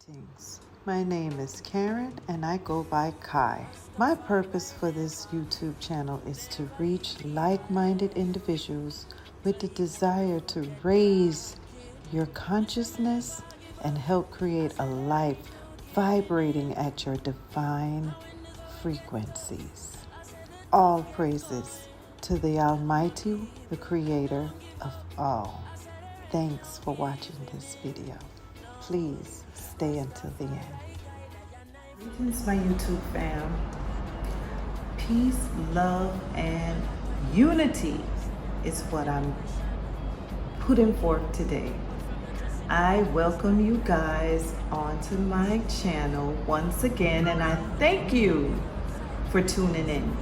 Greetings. My name is Karen and I go by Kai. My purpose for this YouTube channel is to reach like-minded individuals with the desire to raise your consciousness and help create a life vibrating at your divine frequencies. All praises to the Almighty, the Creator of all. Thanks for watching this video. Please stay until the end. Greetings, my YouTube fam. Peace, love, and unity is what I'm putting forth today. I welcome you guys onto my channel once again, and I thank you for tuning in.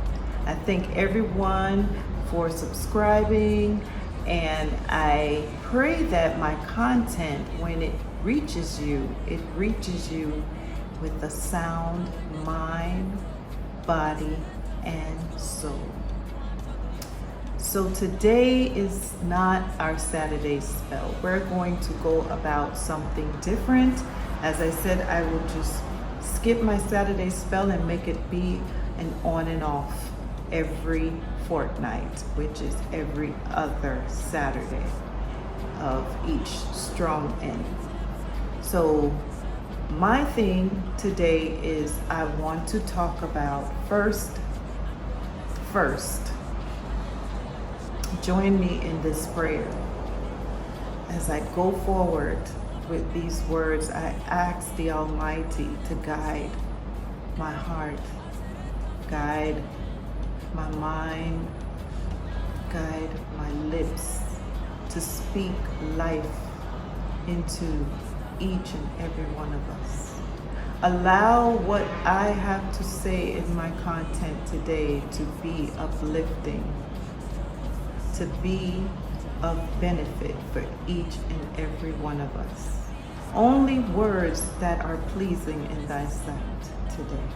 I thank everyone for subscribing, and I pray that my content, when it reaches you with a sound mind, body, and soul. So today is not our Saturday spell. We're going to go about something different. As I said, I will just skip my Saturday spell and make it be an on and off every fortnight, which is every other Saturday of each strong end. So my thing today is I want to talk about first, join me in this prayer. As I go forward with these words, I ask the Almighty to guide my heart, guide my mind, guide my lips to speak life into each and every one of us. Allow what I have to say in my content today to be uplifting, to be of benefit for each and every one of us. Only words that are pleasing in thy sight today.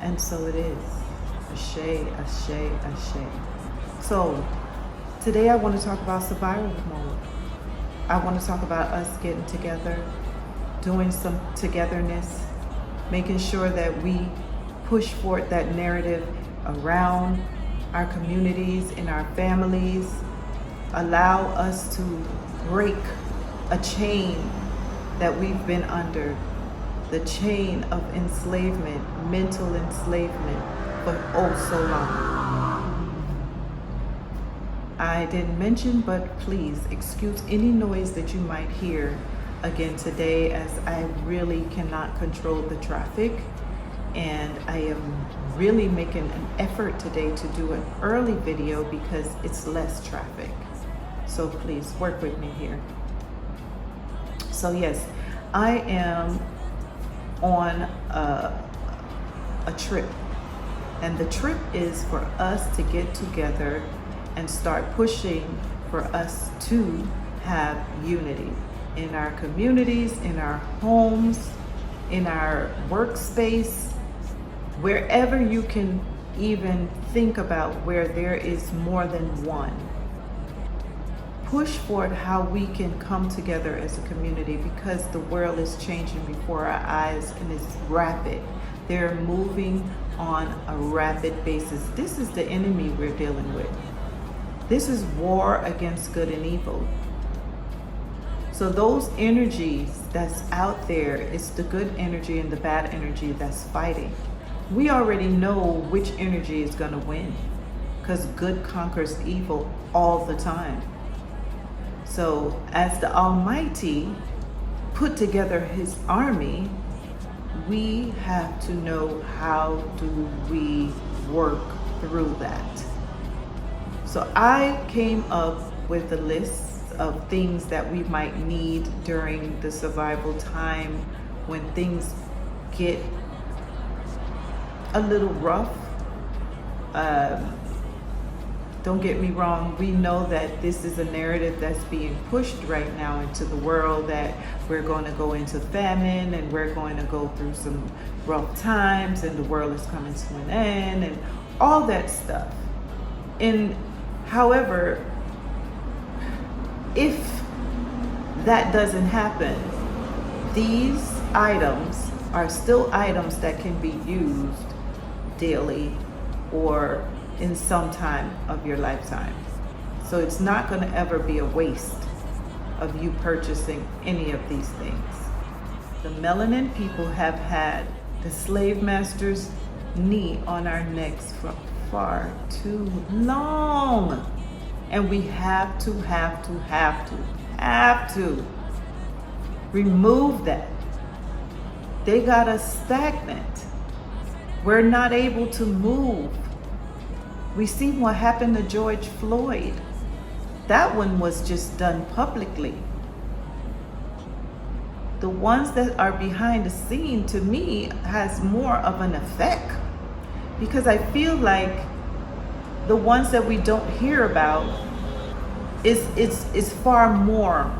And so it is. Ashe, ashe, ashe. So today I want to talk about survival mode. I want to talk about us getting together, doing some togetherness, making sure that we push forth that narrative around our communities, in our families, allow us to break a chain that we've been under, the chain of enslavement, mental enslavement for oh so long. I didn't mention, but please excuse any noise that you might hear again today, as I really cannot control the traffic, and I am really making an effort today to do an early video because it's less traffic. So please work with me here. So yes, I am on a trip, and the trip is for us to get together and start pushing for us to have unity in our communities, in our homes, in our workspace, wherever you can even think about where there is more than one. Push forward how we can come together as a community, because the world is changing before our eyes and it's rapid. They're moving on a rapid basis. This is the enemy we're dealing with. This is war against good and evil. So those energies that's out there, it's the good energy and the bad energy that's fighting. We already know which energy is going to win, because good conquers evil all the time. So as the Almighty put together his army, we have to know how do we work through that. So I came up with a list of things that we might need during the survival time when things get a little rough. Don't get me wrong, we know that this is a narrative that's being pushed right now into the world, that we're going to go into famine and we're going to go through some rough times and the world is coming to an end and all that stuff. And however, if that doesn't happen. These items are still items that can be used daily or in some time of your lifetime. So it's not going to ever be a waste of you purchasing any of these things. The melanin people have had the slave masters' knee on our necks for far too long. And we have to remove that. They got us stagnant. We're not able to move. We see what happened to George Floyd. That one was just done publicly. The ones that are behind the scene, to me, has more of an effect, because I feel like the ones that we don't hear about is far more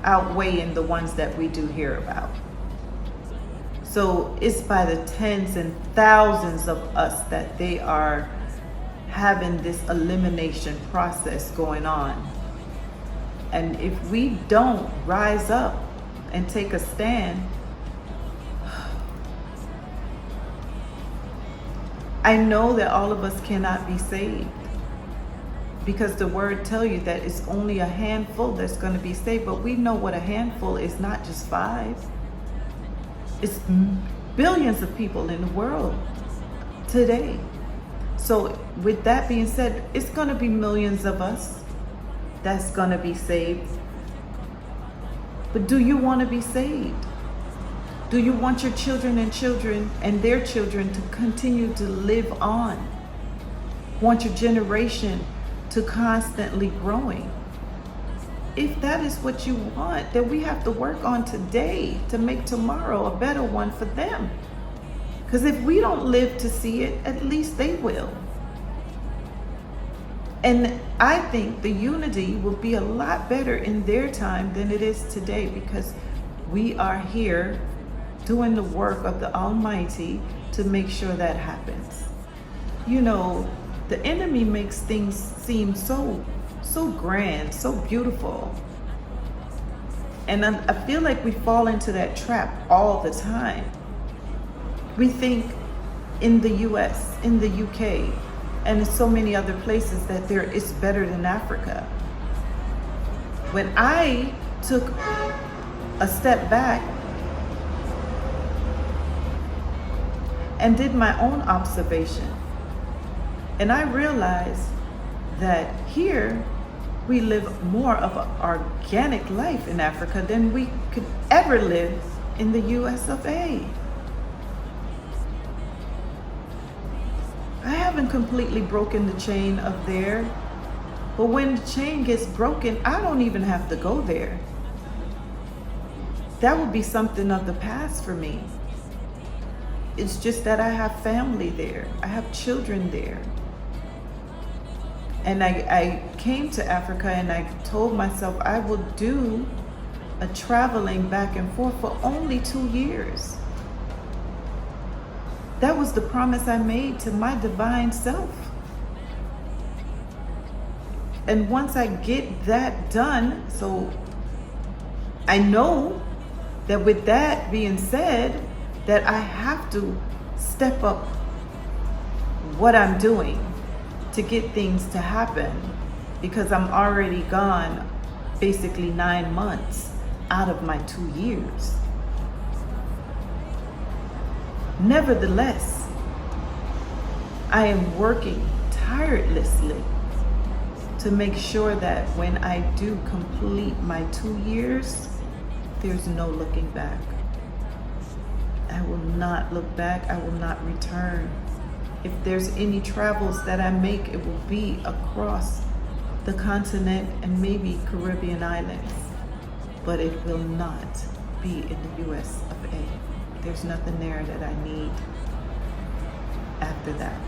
outweighing the ones that we do hear about. So it's by the tens and thousands of us that they are having this elimination process going on. And if we don't rise up and take a stand, I know that all of us cannot be saved, because the word tells you that it's only a handful that's going to be saved. But we know what a handful is, not just 5. It's billions of people in the world today. So with that being said, it's going to be millions of us that's going to be saved. But do you want to be saved? Do you want your children and their children to continue to live on? Want your generation to constantly growing? If that is what you want, then we have to work on today to make tomorrow a better one for them. Because if we don't live to see it, at least they will. And I think the unity will be a lot better in their time than it is today, because we are here doing the work of the Almighty to make sure that happens. You know, the enemy makes things seem so grand, so beautiful. And I feel like we fall into that trap all the time. We think in the US, in the UK, and in so many other places that it's better than Africa. When I took a step back and did my own observation, and I realized that here we live more of an organic life in Africa than we could ever live in the US of A. I haven't completely broken the chain of there, but when the chain gets broken, I don't even have to go there. That would be something of the past for me. It's just that I have family there. I have children there. And I came to Africa and I told myself I will do a traveling back and forth for only 2 years. That was the promise I made to my divine self. And once I get that done, so I know that with that being said, that I have to step up what I'm doing to get things to happen, because I'm already gone basically 9 months out of my 2 years. Nevertheless, I am working tirelessly to make sure that when I do complete my 2 years, there's no looking back. I will not look back. I will not return. If there's any travels that I make, it will be across the continent and maybe Caribbean islands, but it will not be in the US of A. There's nothing there that I need after that.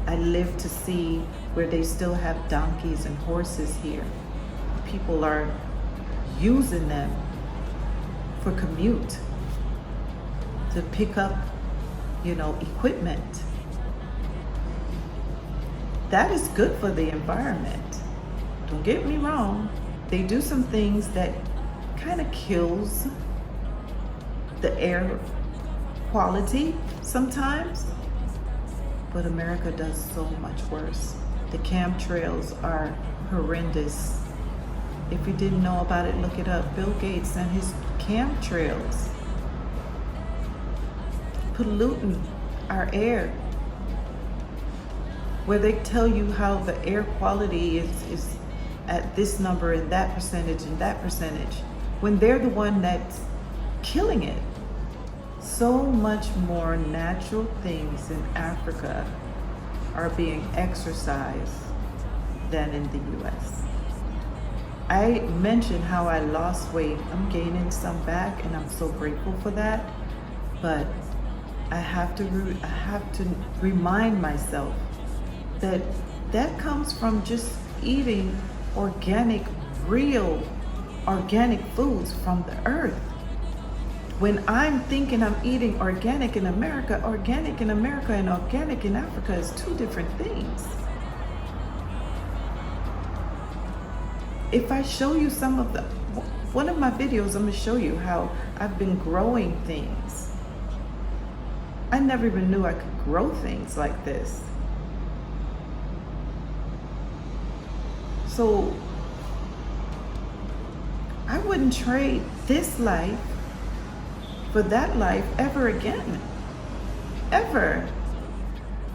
I live to see where they still have donkeys and horses here. People are using them for commute, to pick up, equipment. That is good for the environment. Don't get me wrong. They do some things that kind of kills the air quality sometimes, but America does so much worse. The chemtrails are horrendous. If you didn't know about it, look it up. Bill Gates and his chemtrails polluting our air, where they tell you how the air quality is at this number and that percentage, when they're the one that's killing it. So much more natural things in Africa are being exercised than in the US. I mentioned how I lost weight. I'm gaining some back and I'm so grateful for that. But I have to remind myself that that comes from just eating organic, real organic foods from the earth. When I'm thinking I'm eating organic in America and organic in Africa is two different things. If I show you one of my videos, I'm gonna show you how I've been growing things. I never even knew I could grow things like this. So I wouldn't trade this life for that life ever again. Ever.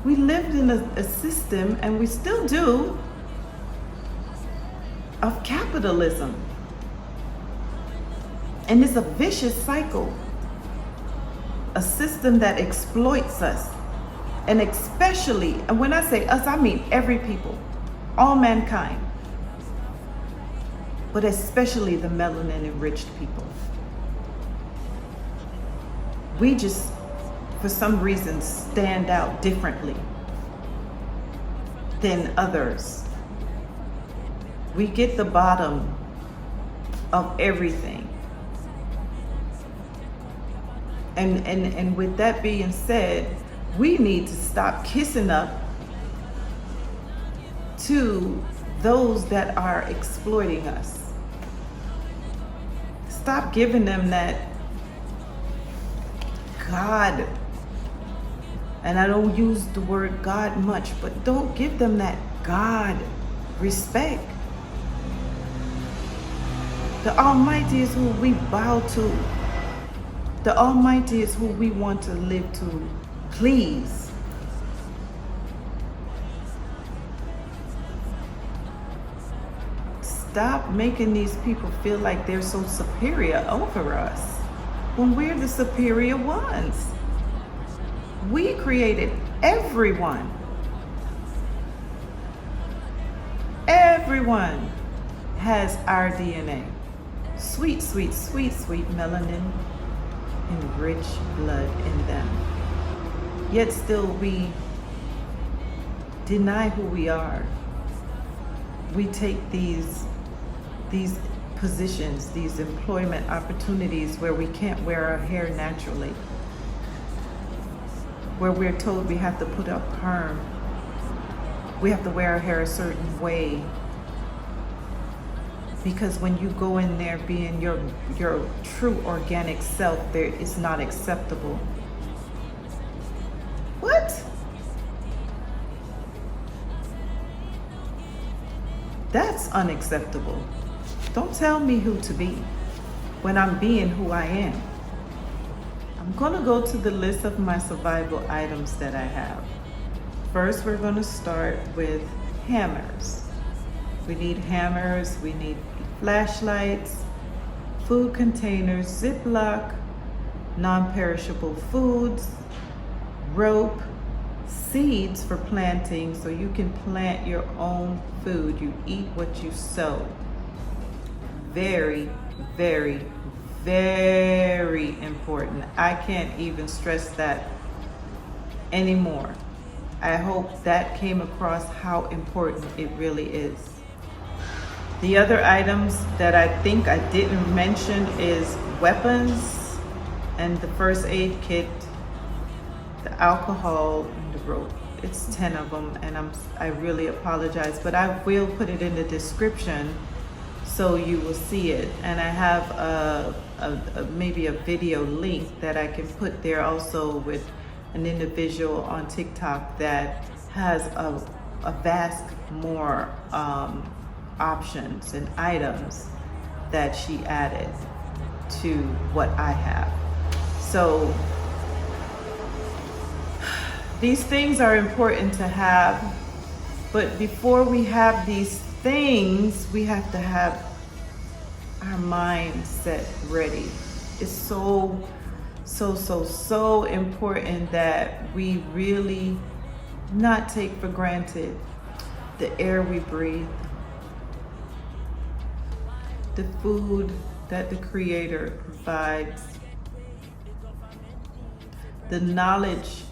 We lived in a system, and we still do, of capitalism. And it's a vicious cycle. A system that exploits us. And especially, and when I say us, I mean every people, all mankind. But especially the melanin enriched people. We just, for some reason, stand out differently than others. We get the bottom of everything. And with that being said, we need to stop kissing up to those that are exploiting us. Stop giving them that God, and I don't use the word God much, but don't give them that God respect. The Almighty is who we bow to. The Almighty is who we want to live to please. Stop making these people feel like they're so superior over us when we're the superior ones. We created everyone. Everyone has our DNA. Sweet, sweet, sweet, sweet melanin and rich blood in them. Yet still we deny who we are. We take these positions, these employment opportunities where we can't wear our hair naturally, where we're told we have to put up perm, we have to wear our hair a certain way, because when you go in there being your true organic self, there is not acceptable. What? That's unacceptable. Don't tell me who to be when I'm being who I am. I'm gonna go to the list of my survival items that I have. First, we're gonna start with hammers. We need hammers, we need flashlights, food containers, Ziploc, non-perishable foods, rope, seeds for planting so you can plant your own food. You eat what you sow. Very, very, very important. I can't even stress that anymore. I hope that came across how important it really is. The other items that I think I didn't mention is weapons and the first aid kit, the alcohol, and the rope. It's 10 of them, and I really apologize, but I will put it in the description so you will see it. And I have maybe a video link that I can put there also with an individual on TikTok that has a vast more options and items that she added to what I have. So these things are important to have, but before we have these things, we have to have our mindset ready. It's so important that we really not take for granted the air we breathe, the food that the Creator provides, the knowledge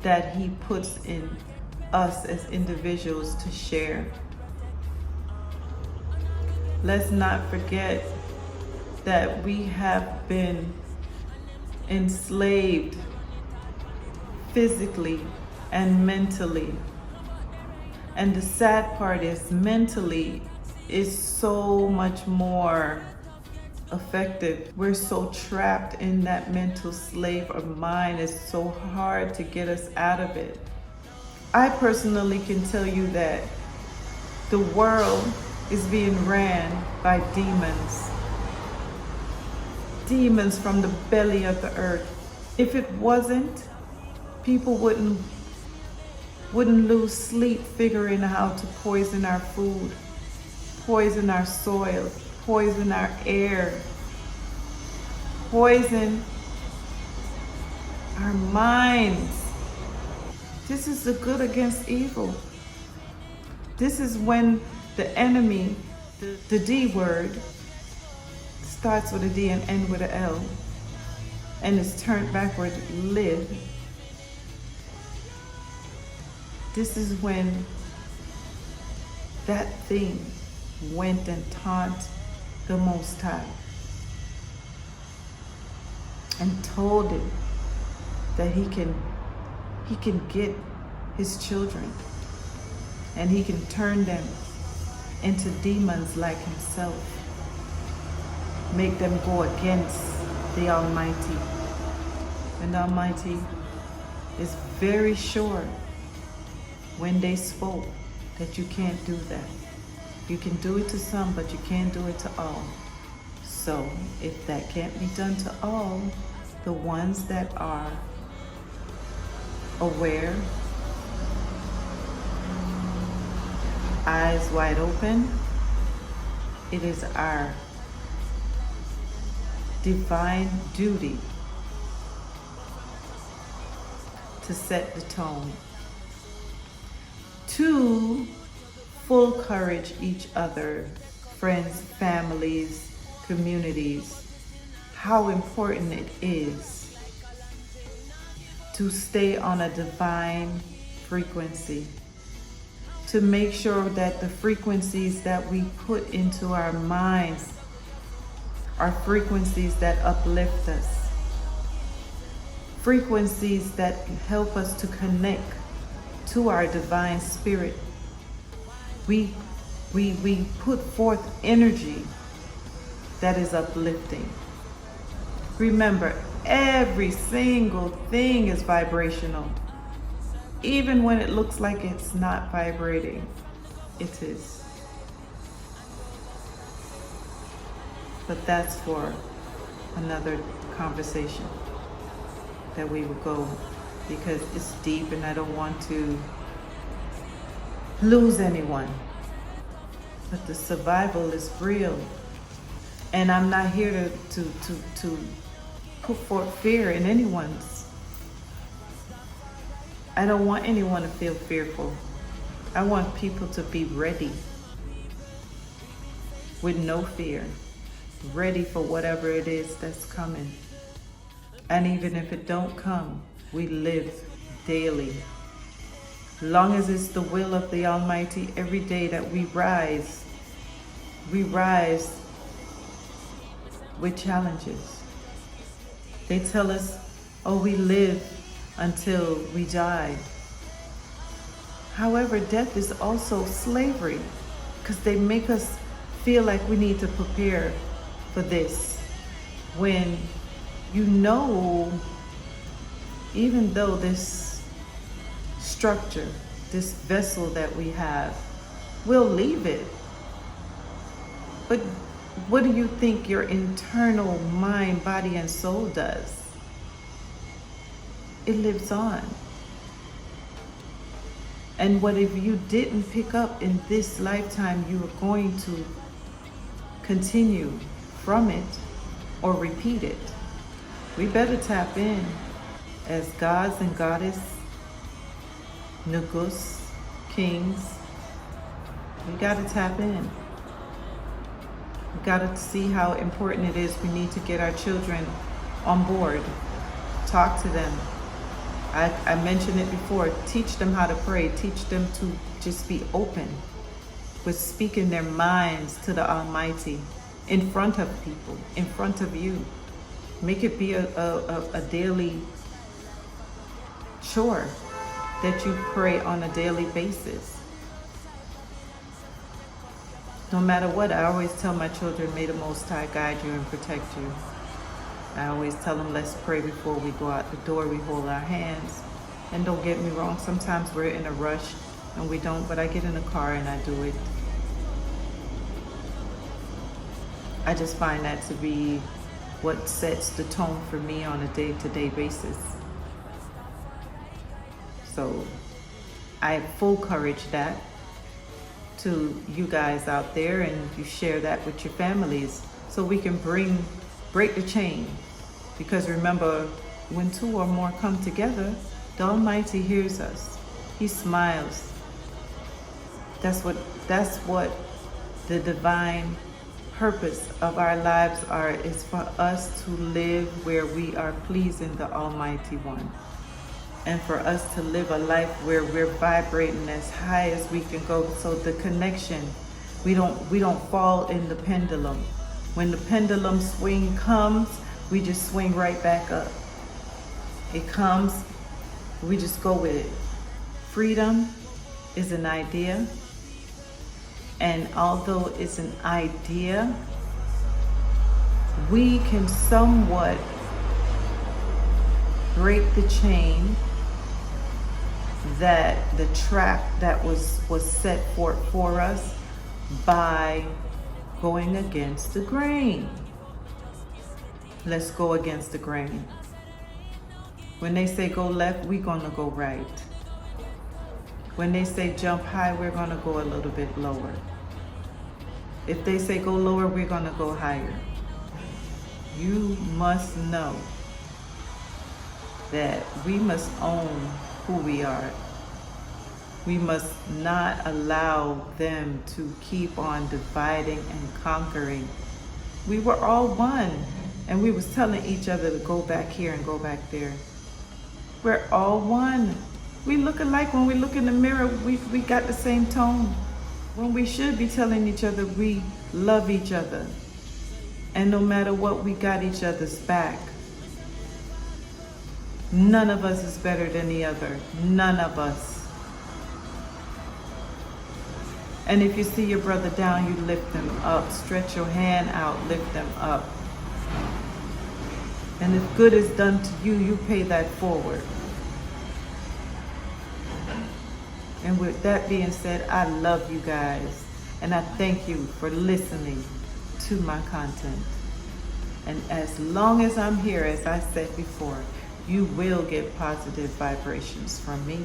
that He puts in us as individuals to share. Let's not forget that we have been enslaved physically and mentally. And the sad part is mentally is so much more effective. We're so trapped in that mental slave of mind. It's so hard to get us out of it. I personally can tell you that the world is being ran by demons. Demons from the belly of the earth. If it wasn't, people wouldn't lose sleep figuring out how to poison our food, poison our soil, poison our air, poison our minds. This is the good against evil. This is when the enemy, the D word, starts with a D and ends with an L, and is turned backward, live. This is when that thing went and taunted the Most High and told it that he can get his children and he can turn them into demons like himself, make them go against the Almighty. And the Almighty is very sure when they spoke that you can't do that. You can do it to some, but you can't do it to all. So if that can't be done to all, the ones that are aware, eyes wide open, it is our divine duty to set the tone, to full courage each other, friends, families, communities, how important it is to stay on a divine frequency, to make sure that the frequencies that we put into our minds are frequencies that uplift us, frequencies that help us to connect to our divine spirit. We put forth energy that is uplifting. Remember, every single thing is vibrational. Even when it looks like it's not vibrating, it is. But that's for another conversation that we will go, because it's deep and I don't want to lose anyone. But the survival is real. And I'm not here to put forth fear in anyone's. I don't want anyone to feel fearful. I want people to be ready with no fear, ready for whatever it is that's coming. And even if it don't come, we live daily. Long as it's the will of the Almighty, every day that we rise with challenges. They tell us, oh, we live until we die. However, death is also slavery, because they make us feel like we need to prepare for this when you know, even though this structure, this vessel that we have, we'll leave it. But what do you think your internal mind, body, and soul does? It lives on. And what if you didn't pick up in this lifetime, you are going to continue from it or repeat it? We better tap in as gods and goddess, Nugus, kings. We gotta tap in. We gotta see how important it is. We need to get our children on board. Talk to them. I mentioned it before. Teach them how to pray. Teach them to just be open with speaking their minds to the Almighty in front of people, in front of you. Make it be a daily chore that you pray on a daily basis. No matter what, I always tell my children, may the Most High guide you and protect you. I always tell them, let's pray before we go out the door. We hold our hands. And don't get me wrong, sometimes we're in a rush and we don't, but I get in the car and I do it. I just find that to be what sets the tone for me on a day-to-day basis. So I full courage that to you guys out there, and you share that with your families so we can break the chain. Because remember, when two or more come together, the Almighty hears us. He smiles. That's what the divine purpose of our lives is for us to live where we are pleasing the Almighty One. And for us to live a life where we're vibrating as high as we can go. So the connection, we don't fall in the pendulum. When the pendulum swing comes, we just swing right back up. It comes, we just go with it. Freedom is an idea. And although it's an idea, we can somewhat break the chain, that the trap that was set for us, by going against the grain. Let's go against the grain. When they say go left, we're gonna go right. When they say jump high, we're gonna go a little bit lower. If they say go lower, we're gonna go higher. You must know that we must own who we are. We must not allow them to keep on dividing and conquering. We were all one, and we was telling each other to go back here and go back there. We're all one. We look alike. When we look in the mirror, we got the same tone. When we should be telling each other we love each other. And no matter what, we got each other's back. None of us is better than the other. None of us. And if you see your brother down, you lift them up. Stretch your hand out, lift them up. And if good is done to you, you pay that forward. And with that being said, I love you guys. And I thank you for listening to my content. And as long as I'm here, as I said before, you will get positive vibrations from me.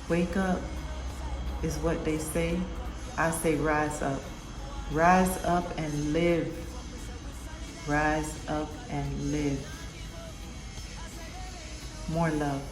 Wake up is what they say. I say rise up. Rise up and live. Rise up and live. More love.